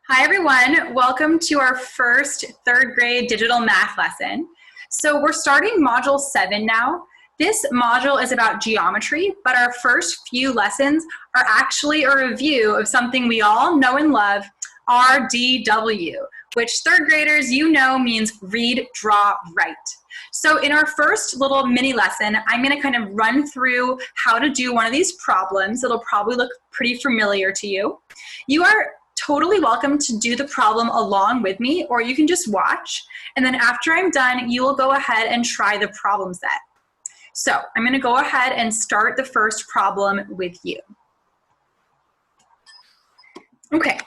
Hi everyone, welcome to our first third grade digital math lesson. So we're starting module 7 now. This module is about geometry, but our first few lessons are actually a review of something we all know and love, RDW, which third graders you know means read, draw, write. So in our first little mini lesson, I'm going to kind of run through how to do one of these problems. It'll probably look pretty familiar to you. You are totally welcome to do the problem along with me, or you can just watch. And then after I'm done, you will go ahead and try the problem set. So I'm going to go ahead and start the first problem with you. Okay.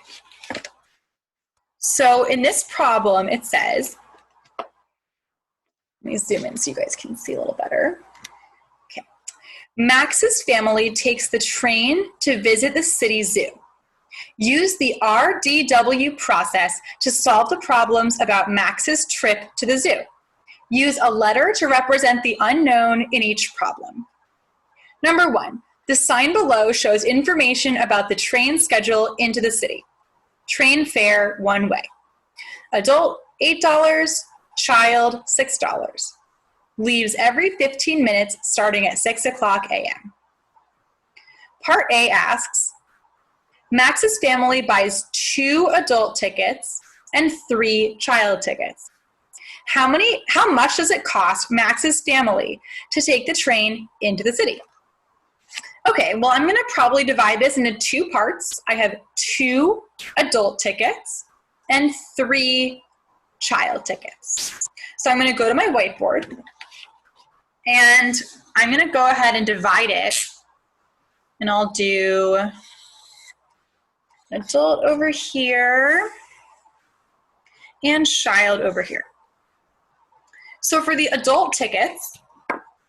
So in this problem, it says, let me zoom in so you guys can see a little better. Okay. Max's family takes the train to visit the city zoo. Use the RDW process to solve the problems about Max's trip to the zoo. Use a letter to represent the unknown in each problem. Number 1, the sign below shows information about the train schedule into the city. Train fare one way. Adult, $8, child, $6. Leaves every 15 minutes starting at 6 o'clock a.m. Part A asks, Max's family buys 2 adult tickets and 3 child tickets. How much does it cost Max's family to take the train into the city? Okay, well, I'm going to probably divide this into 2 parts. I have 2 adult tickets and 3 child tickets. So I'm going to go to my whiteboard and I'm going to go ahead and divide it, and I'll do adult over here and child over here. So for the adult tickets,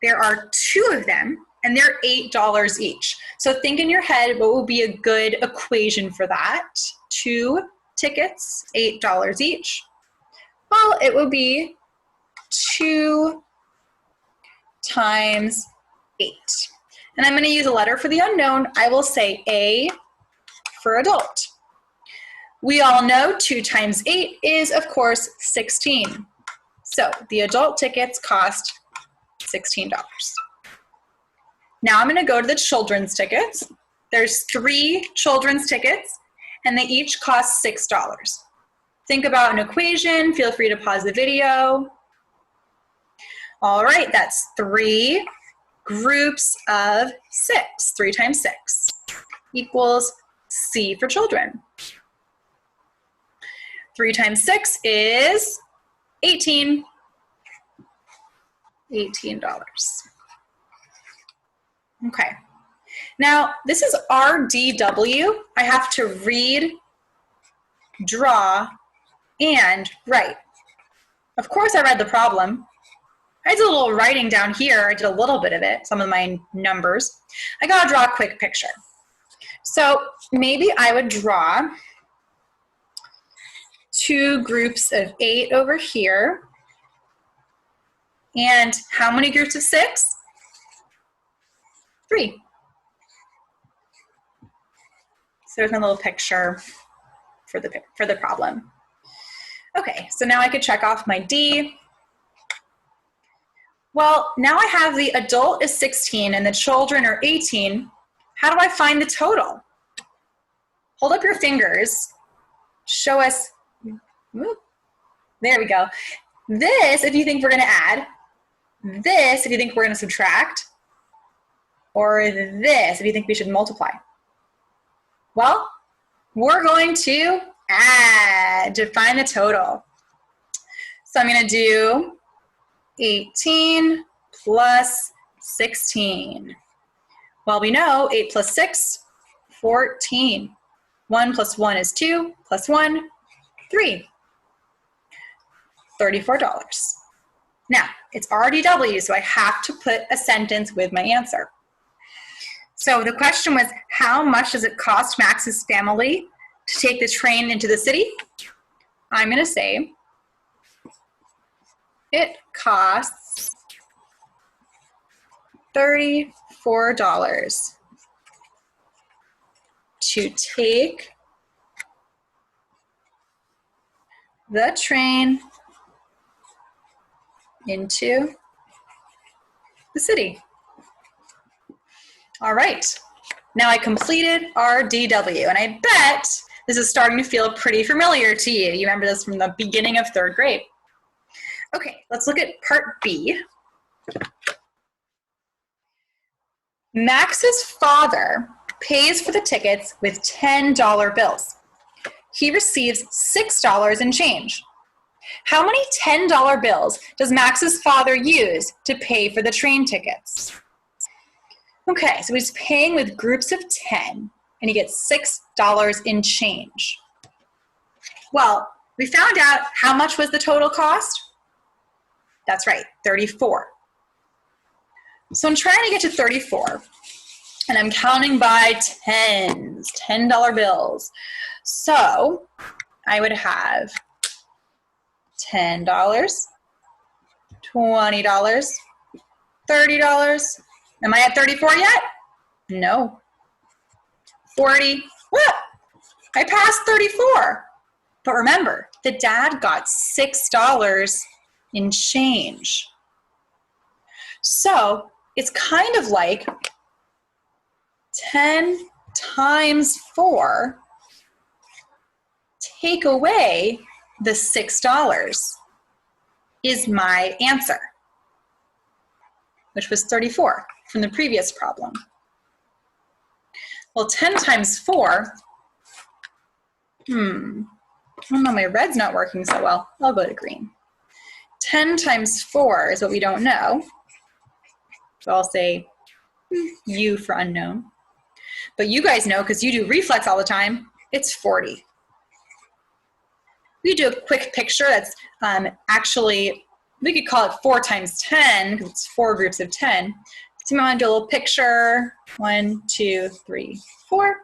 there are 2 of them and they're $8 each. So think in your head, what will be a good equation for that? 2 tickets, $8 each. Well, it would be 2 times 8. And I'm going to use a letter for the unknown. I will say A for adult. We all know 2 times 8 is, of course, 16. So the adult tickets cost $16. Now I'm going to go to the children's tickets. There's 3 children's tickets, and they each cost $6. Think about an equation. Feel free to pause the video. All right, that's 3 groups of 6. 3 times 6 equals C for children. 3 times 6 is 18. $18. Okay. Now, this is RDW. I have to read, draw, and write. Of course, I read the problem. I did a little writing down here. I did a little bit of it, some of my numbers. I got to draw a quick picture. So maybe I would draw 2 groups of 8 over here. And how many groups of 6? 3. So there's my little picture for the problem. Okay, so now I could check off my D. Well, now I have the adult is 16 and the children are 18. How do I find the total? Hold up your fingers. Show us. There we go. This, if you think we're going to add. This, if you think we're going to subtract. Or this, if you think we should multiply. Well, we're going to add to find the total. So I'm going to do 18 plus 16. Well, we know 8 plus 6, 14. 1 plus 1 is 2, plus 1, 3. $34. Now, it's RDW, so I have to put a sentence with my answer. So the question was, how much does it cost Max's family to take the train into the city? I'm going to say it costs $34 to take the train into the city. All right, now I completed our DW, and I bet this is starting to feel pretty familiar to you. You remember this from the beginning of 3rd grade. Okay, let's look at part B. Max's father pays for the tickets with $10 bills. He receives $6 in change. How many $10 bills does Max's father use to pay for the train tickets? Okay, so he's paying with groups of 10, and he gets $6 in change. Well, we found out how much was the total cost? That's right, 34. So I'm trying to get to 34, and I'm counting by tens, $10 bills. So I would have $10, $20, $30. Am I at 34 yet? No. 40. What? I passed 34. But remember, the dad got $6 in change. So it's kind of like 10 times 4, take away the $6 is my answer, which was 34 from the previous problem. Well, 10 times 4, I don't know, my red's not working so well. I'll go to green. 10 times 4 is what we don't know. So I'll say U for unknown. But you guys know, because you do reflex all the time, it's 40. We do a quick picture that's actually, we could call it 4 times 10, because it's 4 groups of 10. So we want to do a little picture. 1, 2, 3, 4.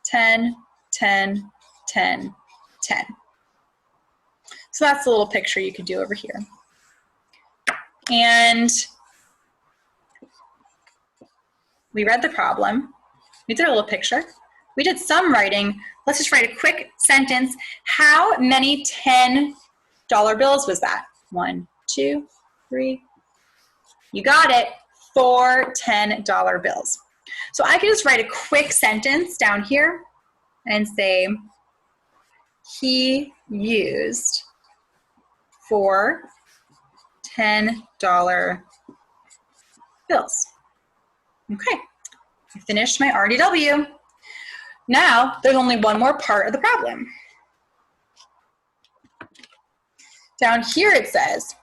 10, 10, 10, 10. So that's a little picture you could do over here. And we read the problem. We did a little picture. We did some writing. Let's just write a quick sentence. How many $10 bills was that? 1, 2, 3. You got it. 4 $10 bills. So I can just write a quick sentence down here and say, he used 4 $10 bills. Okay, I finished my RDW. Now, there's only one more part of the problem. Down here it says,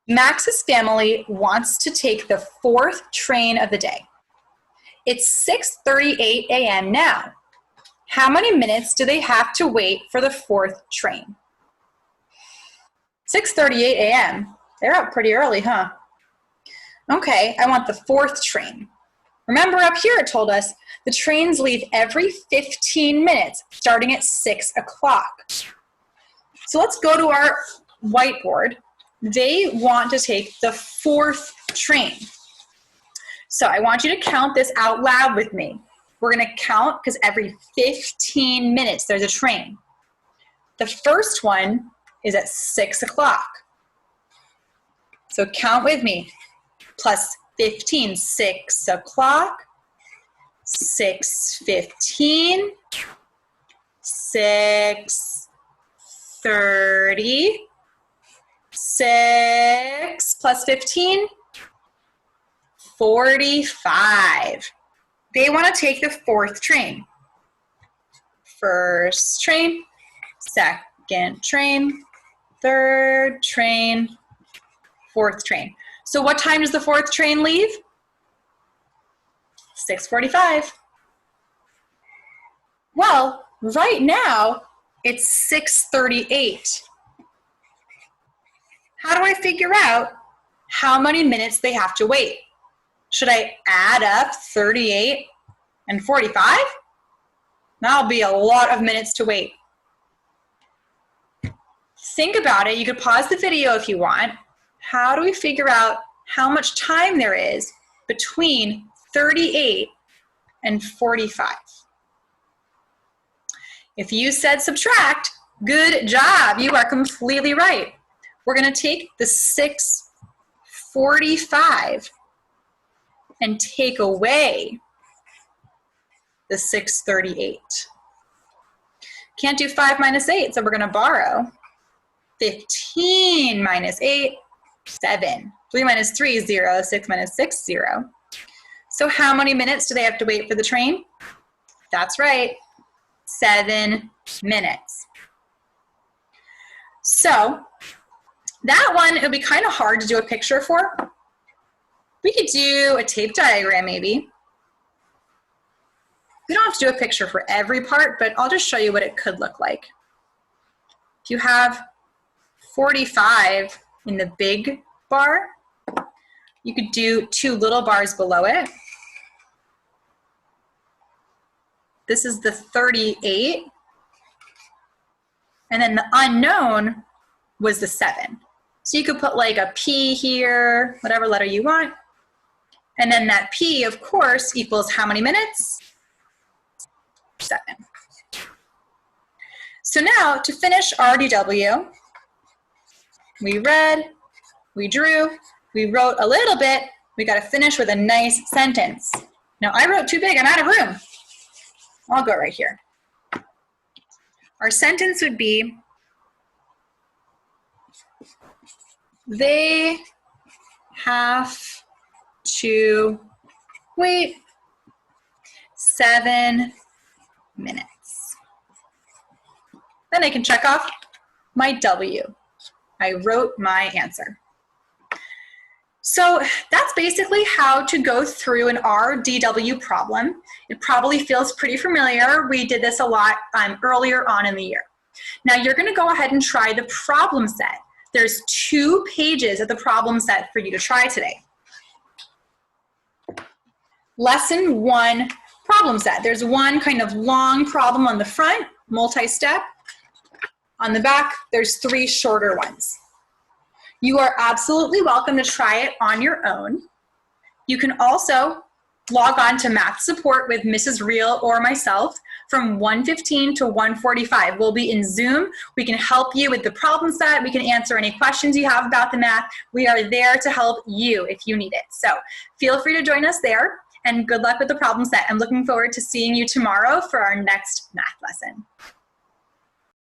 Max's family wants to take the 4th train of the day. It's 6:38 a.m. now. How many minutes do they have to wait for the 4th train? 6:38 a.m. They're up pretty early, huh? Okay, I want the 4th train. Remember up here it told us the trains leave every 15 minutes starting at 6 o'clock. So let's go to our whiteboard. They want to take the 4th train. So I want you to count this out loud with me. We're going to count because every 15 minutes there's a train. The first one is at 6 o'clock. So count with me. Plus 15, 6 o'clock, 6:15, 6:30, 6 plus 15, 45. They want to take the 4th train. First train, second train, 3rd train, 4th train. So what time does the 4th train leave? 6:45. Well, right now, it's 6:38. How do I figure out how many minutes they have to wait? Should I add up 38 and 45? That'll be a lot of minutes to wait. Think about it. You could pause the video if you want. How do we figure out how much time there is between 38 and 45? If you said subtract, Good job. You are completely right. We're going to take the 645 and take away the 638. Can't do 5 minus 8, so we're going to borrow 15 minus 8, 7. 3 minus 3 is 0. 6 minus 6, 0. So how many minutes do they have to wait for the train? That's right, 7 minutes. So that one, it would be kind of hard to do a picture for. We could do a tape diagram maybe. We don't have to do a picture for every part, but I'll just show you what it could look like. If you have 45 in the big bar, you could do 2 little bars below it. This is the 38. And then the unknown was the 7. So you could put like a P here, whatever letter you want. And then that P, of course, equals how many minutes? 7. So now to finish RDW, we read, we drew, we wrote a little bit. We got to finish with a nice sentence. Now I wrote too big, I'm out of room. I'll go right here. Our sentence would be, they have to wait 7 minutes. Then I can check off my W. I wrote my answer. So that's basically how to go through an RDW problem. It probably feels pretty familiar. We did this a lot earlier on in the year. Now you're going to go ahead and try the problem set. There's 2 pages of the problem set for you to try today. Lesson 1 problem set. There's one kind of long problem on the front, multi-step. On the back, there's 3 shorter ones. You are absolutely welcome to try it on your own. You can also log on to math support with Mrs. Reel or myself from 1:15 to 1:45. We'll be in Zoom. We can help you with the problem set. We can answer any questions you have about the math. We are there to help you if you need it. So feel free to join us there, and good luck with the problem set. I'm looking forward to seeing you tomorrow for our next math lesson.